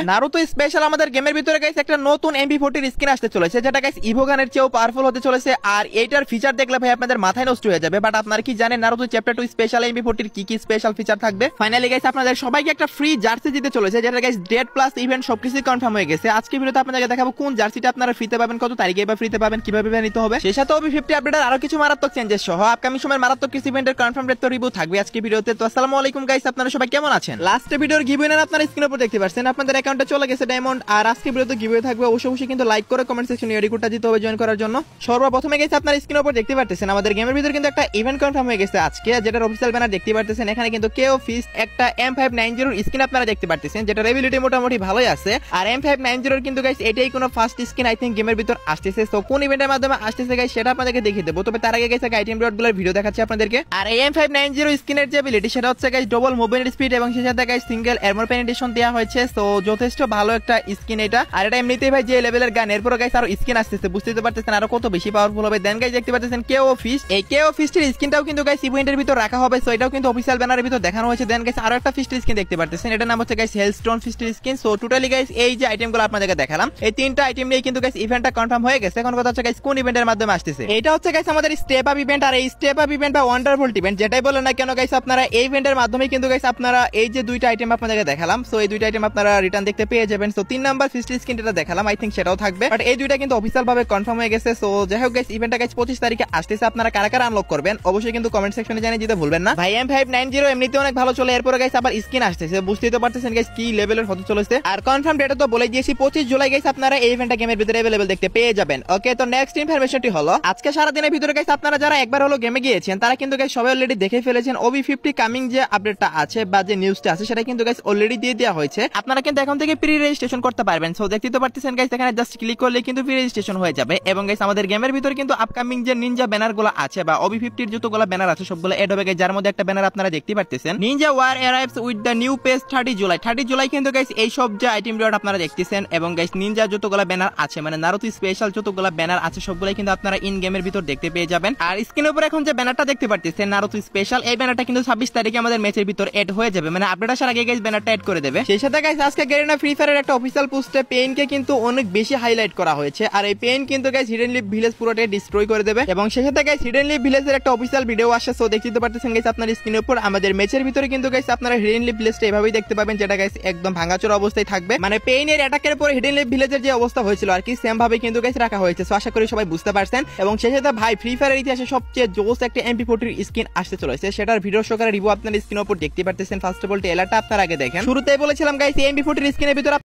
Naruto special আমাদের গেমের ভিতরে গাইস একটা নতুন MP40 স্কিন আসতে চলেছে, যেটা গাইস ইভোগানের চেয়েও পাওয়ারফুল হতে চলেছে। আর এইটার ফিচার দেখলে ভাই আপনাদের মাথায় নষ্ট হয়ে যাবে। বাট আপনারা কি জানেন নারুতো চ্যাপ্টার 2 স্পেশাল MP40 কি কি স্পেশাল ফিচার থাকবে? ফাইনালি গাইস আপনাদের সবাইকে একটা ফ্রি জার্সি দিতে চলেছে, যেটা গাইস ডেট প্লাস ইভেন্ট সবকিছু কনফার্ম হয়ে গেছে। আজকে ভিডিওতে আপনাদেরকে দেখাবো কোন জার্সিটা আপনারা ফ্রিতে পাবেন, কত তারিখে বা ফ্রিতে পাবেন, কিভাবে নিতে হবে, সেই সাথে OB50 আপডেটের আরো কিছু মারাত্মক চেঞ্জেস সহ আপকামিং সময়ের মারাত্মক কিছু ইভেন্টের কনফার্ম রেট রিভিউ থাকবে আজকে ভিডিওতে। তো আসসালামু আলাইকুম গাইস, আপনারা সবাই কেমন আছেন? লাস্ট ভিডিওর গিভওয়ে আপনারা স্ক্রিনের উপর দেখতে পাচ্ছেন, আপনাদের অ্যাকাউন্টে চলে গেছে ডায়মন্ড। আর আজকে ভিডিওতে গিভওয়ে থাকবে, অবশ্যই কিন্তু লাইক করে কমেন্ট সেকশনে ইউডি কোডটা দিতে হবে জয়েন করার জন্য। সর্বপ্রথমে গাইস আপনারা স্ক্রিনের উপর দেখতে পাচ্ছেন আমাদের গেমের ভিতরে কিন্তু একটা ইভেন্ট কনফার্ম হয়ে গেছে আজকে, যেটার অফিশিয়াল ব্যানার দেখতে পাচ্ছেন। এখানে কিন্তু কেও ফিস্ট একটা M590 স্কিন আপনারা দেখতে পাচ্ছেন, যেটা রেবিলিটি মোটামুটি ভালোই আছে। আর M590 কিন্তু গাইস এটাই কোনো ফার্স্ট স্কিন আই থিংক গেমের ভিতর আসতেছে। তো কোন ইভেন্টের মাধ্যমে আসতেছে গাইস সেটা আপনাদেরকে দেখিয়ে দেবো। তবে তার আগে গাইস আইটেম ডটগুলোর ভিডিও দেখাচ্ছি আপনাদেরকে। আর এই M590 স্কিনের যে এবিলিটি সেটা হচ্ছে গাইস ডবল মুভমেন্ট স্পিড এবং সেই সাথে গাইস সিঙ্গেল আর্মর পেনিট্রেশন দেওয়া হয়েছে। সো যথেষ্ট ভালো একটা স্কিন এটা। আর এটা এমনিতেই ভাই যে লেভেলের গান, এরপর গাইস আরো স্কিন আসতেছে, বুঝতে পারতেছেন আরো কত বেশি পাওয়ারফুল হবে। দেন গাইস দেখতে পাচ্ছেন কেও ফিস্ট, এই কেও ফিস্টের স্কিনটাও কিন্তু গাইস ইভেন্টের ভিতর রাখা হবে। সো এটাও কিন্তু অফিশিয়াল ব্যানারের ভিতর দেখানো হয়েছে। দেন গাইস আরো একটা ফিস্টের স্কিন দেখতে পাচ্ছেন, এটার নাম হচ্ছে গাইস হেলস্টোন ফিস্টের স্কিন। সো টোটালি গাইস এই যে আইটেমগুলো আপনাদেরকে দেখালাম, এই তিনটা আইটেম নিয়ে কিন্তু গাইস ইভেন্টটা কনফার্ম হয়ে গেছে। এখন কথা হচ্ছে গাইস কোন ইভেন্টের মাধ্যমে আসতেছে। এটা হচ্ছে গাইস আমাদের স্টেপ আপ ইভেন্ট। আর এই স্টেপ আপ ইভেন্ট বা ওয়ান্ডারফুল ইভেন্ট যেটাই বলেন না কেন গাইস, আপনারা এই ইভেন্টের মাধ্যমে কিন্তু গাইস আপনারা এই যে দুইটা আইটেম আপনাদেরকে দেখালাম, সো এই দুইটা আইটেম আপনারা রিটার্ন দেখতে পেয়ে যাবেন। সো 3 নাম্বার ফিস্টের স্কিন যেটা দেখালাম আই থিংক সেটাও থাকবে, বাট এই দুইটা কিন্তু অফিশিয়াল ভাবে কনফার্ম হয়ে গেছে। সো যাই হোক গাইস ইভেন্টটা গাইস 25 তারিখে আসতেছে। আপনারা কারা কারা আনলক করবেন অবশ্যই কিন্তু কমেন্ট সেকশনে জানিয়ে দিতে ভুলবেন না। ভাই M590 এমনিতে অনেক ভালো চলে, এরপর গাইস আবার স্কিন আসতেছে, বুঝতেই তো পারতেছেন গাইস কি লেভেলের হতে চলেছে। আর কনফার্ম ডেটা তো বলে দিয়েছি 25 জুলাই গাইস আপনারা এই ইভেন্টটা গেমের ভিতরে अवेलेबल দেখতে পেয়ে যাবেন। ওকে, তো নেক্সট ইনফরমেশনটি হলো আজকে সারা দিনের ভিতরে গাইস আপনারা যারা একবার হলো গেমে গিয়েছেন তারা কিন্তু গাইস সবাই অলরেডি দেখে ফেলেছেন OB50 কামিং যে আপডেটটা আছে বা যে নিউজটা আছে সেটা কিন্তু গাইস অলরেডি দিয়ে দেওয়া হয়েছে। আপনারা কিন্তু এখন থেকে প্রি রেজিস্ট্রেশন করতে পারবেন। সো দেখতে তো পারতেছেন গাইস এখানে জাস্ট ক্লিক করলে কিন্তু প্রি রেজিস্ট্রেশন হয়ে যাবে। এবং গাইস আমাদের গেমের ভিতরে কিন্তু আপকামিং যে নিনজা ব্যানারগুলো আছে বা OB50 এর যতগুলো ব্যানার আছে সবগুলো এড হবে গাইস, যার মধ্যে একটা ব্যানার আপনারা দেখতে পারতেছেন ninja war arrives with the new page 30 July কিন্তু গাইস এই সব যে আইটেম রিওয়ার্ড আপনারা দেখতেছেন এবং গাইস নিনজা যতগুলো ব্যানার আছে মানে নারুতো স্পেশাল যতগুলো ব্যানার আছে সবগুলাই কিন্তু আপনারা ইন গেমের ভিতর দেখতে পেয়ে যাবেন। আর স্ক্রিনের উপর এখন যে ব্যানারটা দেখতে পারতেছেন নারুতো স্পেশাল, এই ব্যানারটা কিন্তু 26 তারিখে আমাদের ম্যাচের ভিতর এড হয়ে যাবে, মানে আপডেট আসার আগে গাইস ব্যানারটা এড করে দেবে। সেই সাথে গাইস আজকে গেরিনা ফ্রি ফায়ারের একটা অফিশিয়াল পোস্টে পেইনকে কিন্তু অনেক বেশি হাইলাইট করা হয়েছে। আর এই পেইন কিন্তু গাইস হিডেন লিভ ভিলেজ পুরোটাই ডিস্ট্রয় করে দেবে। এবং সেই সাথে গাইস হিডেন লিভ ভিলেজের একটা অফিশিয়াল ভিডিও আসছে। সো দেখতে পারতেছেন গাইস আপনার স্ক্রিনের উপর আমাদের ম্যাচের ভিতরে কিন্তু গাইস আপনারা হিডেন লিভ ভিলেজটা এভাবেই দেখতে পাবেন, যেটা গাইস একদম ভাঙাচোরা অবস্থায় থাকবে। মানে পেইনের অ্যাটাকের পরে হিডেন লিভ ভিলেজের যে অবস্থা হয়েছিল আর কি সেম ভাবে কিন্তু গাইস রাখা হয়েছে। সো আশা করি সবাই বুঝতে পারছেন। এবং সেই সাথে ভাই ফ্রি ফায়ারের ইতিহাসে সবচেয়ে জোস একটা MP40 স্কিন আসতে চলেছে, সেটার ভিডিও সহকারে রিভিউ আপনার স্ক্রিনের উপর দেখতে পারতেছেন। ফার্স্ট অফ অল ট্রেলারটা আপনারা আগে দেখেন। শুরুতেই বলেছিলাম গাইস এই MP40 স্কিনের ভিতরে